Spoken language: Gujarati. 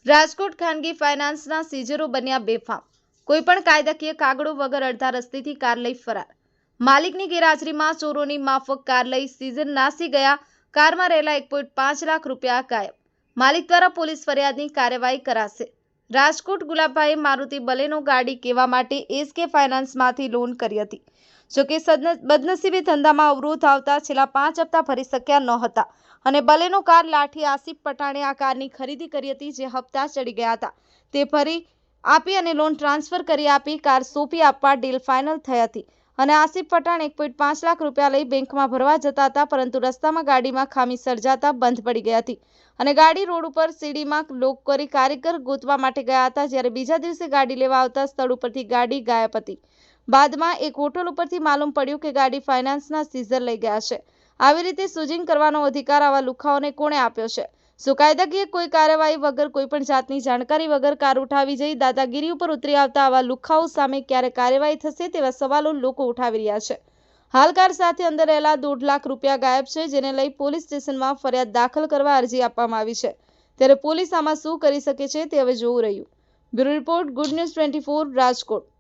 રાજકોટ ખાનગી ફાઇનાન્સના સીઝરો બન્યા બેફામ। કોઈપણ કાયદાકીય કાગળો વગર અડધા રસ્તેથી કાર લઈ ફરાર। માલિકની ગેરહાજરીમાં ચોરોની માફક કાર લઈ સીઝર નાસી ગયા। કારમાં રહેલા 1.5 લાખ રૂપિયા ગાયબ। માલિક દ્વારા પોલીસ ફરિયાદની કાર્યવાહી કરાશે। રાજકોટ ગુલાબભાઈએ મારુતિ બલેનો ગાડી કહેવા માટે એસકે ફાઇનાન્સમાંથી લોન કરી હતી। જોકે બદનસીબે ધંધામાં અવરોધ આવતા છેલ્લા 5 હપ્તા ભરી શક્યા ન હતા અને બલેનો કાર લાઠી આસિફ પઠાણે આ કારની ખરીદી કરી હતી, જે હપ્તા ચડી ગયા હતા તે ભરી આપી અને લોન ટ્રાન્સફર કરી આપી કાર સોંપી આપવા ડીલ ફાઇનલ થઈ હતી અને આસિફ પઠાણ 1.5 લાખ રૂપિયા લઈ બેંકમાં ભરવા જતા હતા, પરંતુ રસ્તામાં ગાડીમાં ખામી સર્જાતા બંધ પડી ગઈ હતી અને ગાડી રોડ ઉપર સીડીમાં લોક કરી કારીગર ગોતવા માટે ગયા હતા। જ્યારે બીજા દિવસે ગાડી લેવા આવતા સ્થળ ઉપરથી ગાડી ગાયબ હતી। બાદમાં એક હોટલ ઉપરથી માલુમ પડ્યું કે ગાડી ફાઇનાન્સના સીઝર લઈ ગયા છે। આવી રીતે સુજીંગ કરવાનો અધિકાર આવા લુખાઓને કોણે આપ્યો છે? શું કાયદાકીય કોઈ કાર્યવાહી વગર કોઈપણ જાતની જાણકારી વગર કાર ઉઠાવી જઈ દાદાગીરી ઉપર ઉતરી આવતા આવા લુખાઓ સામે ક્યારે કાર્યવાહી થશે તેવા સવાલો લોકો ઉઠાવી રહ્યા છે। હાલ કાર સાથે અંદર રહેલા 1.5 લાખ રૂપિયા ગાયબ છે, જેને લઈ પોલીસ સ્ટેશનમાં ફરિયાદ દાખલ કરવા અરજી આપવામાં આવી છે। ત્યારે પોલીસ આમાં શું કરી શકે છે તે હવે જોવું રહ્યું। Bureau report, good news 24, Rajkot.